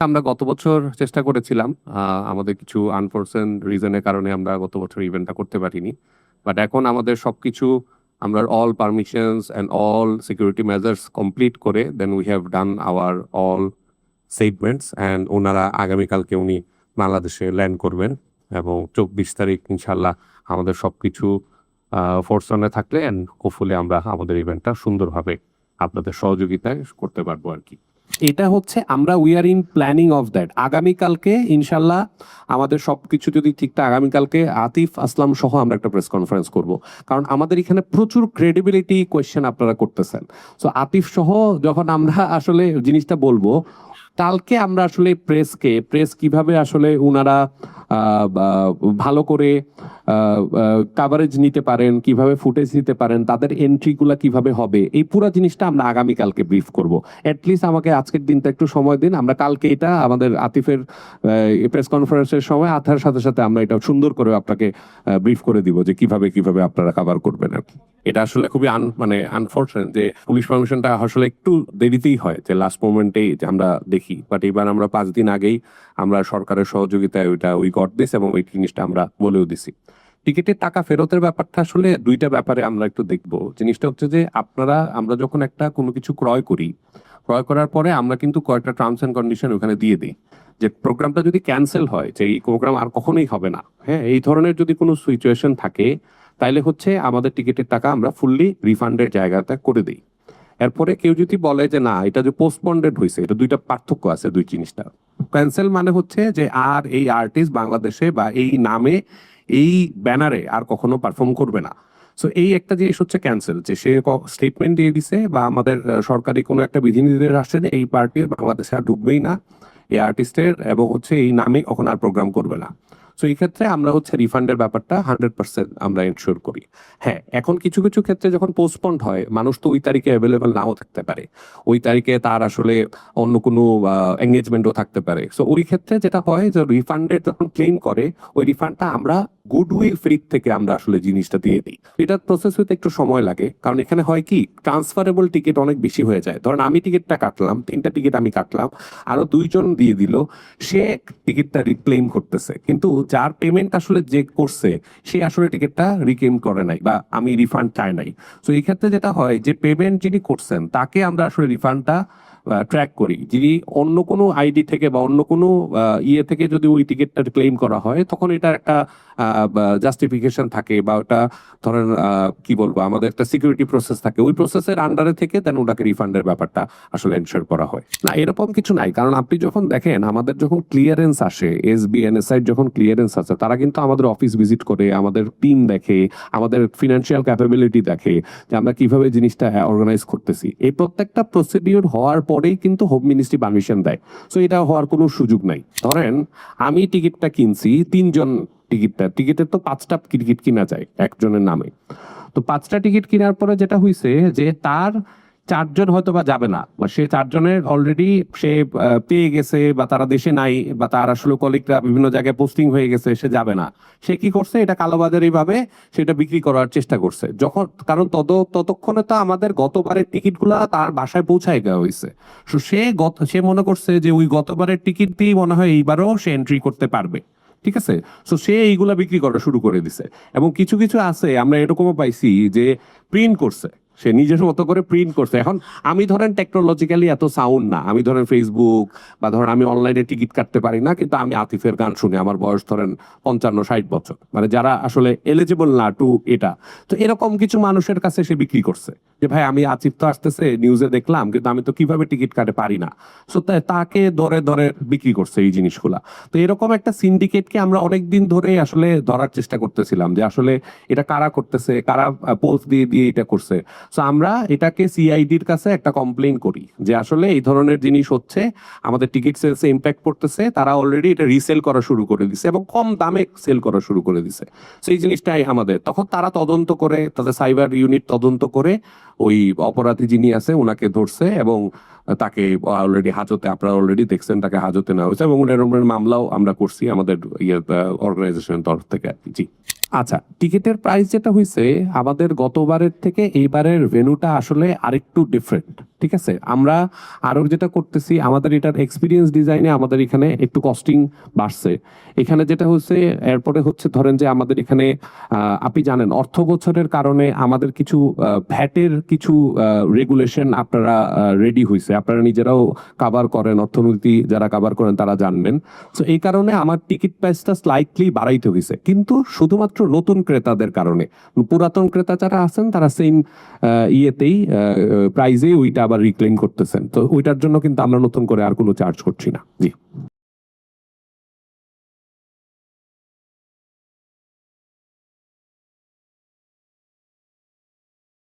আমরা গত বছর চেষ্টা করেছিলাম। আমাদের কিছু আনফরসেন রিজনের কারণে আমরা গত বছর ইভেন্টটা করতে পারিনি। বাট এখন আমাদের সবকিছু আমরা all permissions and all security measures complete করে then we have done our all settlements and ওনারা আগামীকালকে উনি বাংলাদেশে ল্যান্ড করবেন এবং 24 তারিখ ইনশাল্লাহ আমাদের সবকিছু ফোর্সনে থাকলে অ্যান্ড হোপফুলি আমরা আমাদের ইভেন্টটা সুন্দরভাবে আপনাদের সহযোগিতায় করতে পারবো আর কি। এটা হচ্ছে আমরা we are in planning of that. আগামীকালকে ইনশাল্লাহ আমাদের সবকিছু যদি ঠিকঠাক, আগামীকালকে আতিফ আসলাম সহ আমরা একটা প্রেস কনফারেন্স করব, কারণ আমাদের এখানে প্রচুর ক্রেডিবিলিটি কোয়েশ্চেন আপনারা করতেছেন। সো আতিফ সহ যখন আমরা আসলে জিনিসটা বলবো, কালকে আমরা আসলে প্রেস কিভাবে আসলে উনারা ভালো করে কাভারেজ নিতে পারেন, কিভাবে ফুটেজ নিতে পারেন, তাদের এন্ট্রিগুলো কিভাবে হবে, এই পুরো জিনিসটা আমরা আগামীকালকে ব্রিফ করব। অ্যাটলিস্ট আমাকে আজকের দিনটা একটু সময় দিন, আমরা কালকে এটা আমাদের আতিফের প্রেস কনফারেন্সের সময় আথার সাথে সাথে আমরা এটা সুন্দর করে আপনাকে ব্রিফ করে দিব যে কিভাবে কিভাবে আপনারা কাভার করবেন আর কি। এটা আসলে খুবই আনফর্চুনেট যে পুলিশ পারমিশনটা আসলে একটু দেরিতেই হয়, যে লাস্ট মোমেন্টেই আমরা দেখি। বাট এবার আমরা 5 দিন আগেই আমরা সরকারের সহযোগিতায় উই গট দিস এবং ওই জিনিসটা আমরা বলেও দিছি। টিকিটের টাকা ফেরতের ব্যাপারটা আসলে দুইটা ব্যাপারে আমরা একটু দেখবো। জিনিসটা হচ্ছে যে আমরা যখন একটা কোনো কিছু ক্রয় করার পরে আমরা কিন্তু কয়েকটা টার্মস এন্ড কন্ডিশন ওখানে দিয়ে দিই, যে প্রোগ্রামটা যদি ক্যান্সেল হয়, যে এই প্রোগ্রাম আর কখনোই হবে না, হ্যাঁ, এই ধরনের যদি কোনো সিচুয়েশন থাকে, তাইলে হচ্ছে আমাদের টিকিটের টাকা আমরা ফুললি রিফান্ডের জায়গাটা করে দিই। এরপরে কেউ যদি বলে যে না, এটা যে পোস্টপন্ডেড হয়েছে, এটা দুইটা পার্থক্য আছে, দুই জিনিসটা। ক্যান্সেল মানে হচ্ছে যে আর এই আর্টিস্ট বাংলাদেশে বা এই নামে এই ব্যানারে আর কখনো পারফর্ম করবে না। সো এই একটা জিনিস হচ্ছে ক্যান্সেল, যে সে স্টেটমেন্ট দিয়ে দিছে বা আমাদের সরকারি কোনো একটা বিধিনির্দেশ আসছে যে এই পার্টির বাংলাদেশে আর ঢুকবেই না, এই আর্টিস্টের এবং হচ্ছে এই নামে কখন আর প্রোগ্রাম করবে না। সো এই ক্ষেত্রে আমরা হচ্ছে রিফান্ডের ব্যাপারটা 100% আমরা এনশিওর করি। হ্যাঁ, এখন কিছু কিছু ক্ষেত্রে যখন পোস্টপন্ড হয়, মানুষ তো ওই তারিখে অ্যাভেলেবেল নাও থাকতে পারে, ওই তারিখে তার আসলে অন্য কোনো এঙ্গেজমেন্টও থাকতে পারে। সো ওই ক্ষেত্রে যেটা হয় যে রিফান্ডের যখন ক্লেম করে, ওই রিফান্ডটা আমরা গুডউইল ফ্রি থেকে আমরা আসলে জিনিসটা দিয়ে দিই। এটা প্রসেস হতে একটু সময় লাগে, কারণ এখানে হয় কি, ট্রান্সফারেবল টিকিট অনেক বেশি হয়ে যায়। ধরেন আমি টিকিটটা কাটলাম, 3টা টিকিট আমি কাটলাম, আরো 2জন দিয়ে দিল, সে টিকিটটা রিক্লেম করতেছে, কিন্তু যার পেমেন্ট আসলে যে করছে সে আসলে টিকিটটা রিক্লেম করে নাই বা আমি রিফান্ড চাই নাই। সো এই ক্ষেত্রে যেটা হয় যে পেমেন্ট যিনি করছেন তাকে আমরা আসলে রিফান্ডটা ট্র্যাক করি। যিনি অন্য কোনো আইডি থেকে বা অন্য কোনো ইয়ে থেকে যদি ওই টিকিটটা ক্লেম করা হয়, তখন এটা একটা জাস্টিফিকেশন থাকে বা ওটা ধরেন কি বলবো, আমাদের একটা সিকিউরিটি প্রসেস থাকে, ওই প্রসেসের আন্ডারে থেকে দেন ওটাকে রিফান্ডের ব্যাপারটা আসলে এনশিওর করা হয়। না, এরকম কিছু নাই, কারণ আপনি যখন দেখেন আমাদের যখন ক্লিয়ারেন্স আসে, এসবিএনএসআই যখন ক্লিয়ারেন্স আসে, তারা কিন্তু আমাদের অফিস ভিজিট করে, আমাদের টিম দেখে, আমাদের ফিনান্সিয়াল ক্যাপাবিলিটি দেখে যে আমরা কিভাবে জিনিসটা অর্গানাইজ করতেছি। এই প্রত্যেকটা প্রসিডিউর হওয়ার পরেই কিন্তু হোম মিনিস্ট্রি পারমিশন দেয়। সো এটা হওয়ার কোনো সুযোগ নাই। ধরেন আমি টিকিটটা কিনছি, 3জন টিকিটের তো 5টা টিকিট কিনা যায় একজনের নামে। তো 5টা টিকিট কেনার পরে যেটা হয়েছে যে তার 4জন হয়তো বা যাবে না, বা সে 4জনের অলরেডি সে পেয়ে গেছে, বা তারা দেশে নাই, বা তার আসলে কলিগরা বিভিন্ন জায়গায় পোস্টিং হয়ে গেছে, সে যাবে না। সে কি করছে, এটা কালোবাজারি ভাবে সেটা বিক্রি করার চেষ্টা করছে। যখন কারণ ততক্ষণে তো আমাদের গতবারের টিকিটগুলা তার বাসায় পৌঁছায় দেওয়া হয়েছে। সে মনে করছে যে ওই গতবারের টিকিট দিয়ে মনে হয় এইবারও সে এন্ট্রি করতে পারবে। ঠিক আছে, সো সে এইগুলা বিক্রি করা শুরু করে দিছে। এবং কিছু কিছু আছে, আমরা এরকমও পাইছি যে প্রিন্ট করছে, সে নিজের মতো করে প্রিন্ট করছে। এখন আমি ধরেন টেকনোলজিক্যালি এত সাউন্ড না, আমি ধরেন ফেসবুক বা ধরেন আমি অনলাইনে টিকিট কাটতে পারি না, কিন্তু আমি আতিফের গান শুনি, আমার বয়স ধরেন 55-60 বছর, মানে যারা আসলে এলিজিবল না টু এটা। তো এরকম কিছু মানুষের কাছে সে বিক্রি করছে যে ভাই আমি আতিফ তো আসতেছে নিউজে দেখলাম, কিন্তু আমি তো কিভাবে টিকিট কাটে পারি না। সো তাকে ধরে ধরে বিক্রি করছে এই জিনিসগুলা। তো এরকম একটা সিন্ডিকেটকে আমরা অনেকদিন ধরে আসলে ধরার চেষ্টা করতেছিলাম, যে আসলে এটা কারা করতেছে, কারা পোস্ট দিয়ে দিয়ে এটা করছে। সো আমরা এটাকে সিআইডির কাছে একটা কমপ্লেইন করি যে আসলে এই ধরনের জিনিস হচ্ছে, আমাদের টিকিট সেলসে ইম্প্যাক্ট পড়তেছে, তারা অলরেডি এটা রিসেল করা শুরু করে দিছে এবং কম দামে সেল করা শুরু করে দিছে। সেই জিনিসটাই আমাদের, তখন তারা তদন্ত করে, তাদের সাইবার ইউনিট তদন্ত করে ওই অপরাধী যিনি আছে ওনাকে ধরছে এবং তাকে অলরেডি হাজতে, আপনারা অলরেডি দেখছেন, তাকে হাজতে নেওয়া হয়েছে এবং এরকমের মামলাও আমরা করছি আমাদের অর্গানাইজেশনের তরফ থেকে আর কি। জি আচ্ছা, টিকিটের প্রাইস যেটা হয়েছে আমাদের গতবারের থেকে এইবারের ভেন্যুটা আসলে আরেকটু ডিফারেন্ট। ঠিক আছে, আমরা আরো যেটা করতেছি আমাদের এটার এক্সপিরিয়েন্স ডিজাইনে আমাদের এখানে একটু কস্টিং বাড়ছে। এখানে যেটা হচ্ছে এরপরে হচ্ছে ধরেন যে আমাদের এখানে আপনি জানেন অর্থ বছরের কারণে আমাদের কিছু ভ্যাটের কিছু রেগুলেশন আপনারা রেডি হয়েছে, আপনারা নিজেরাও কাভার করেন, অর্থনীতি যারা কাভার করেন তারা জানবেন। তো এই কারণে আমার টিকিট প্রাইসটা স্লাইটলি বাড়াইতে হয়েছে, কিন্তু শুধুমাত্র নতুন ক্রেতাদের কারণে। পুরাতন ক্রেতা যারা আছেন তারা সেম ইয়েতেই প্রাইজে ওইটা আবার রিক্লেম করতেছেন, তো ওইটার জন্য কিন্তু আমরা নতুন করে আর কোনো চার্জ করছি না। জি।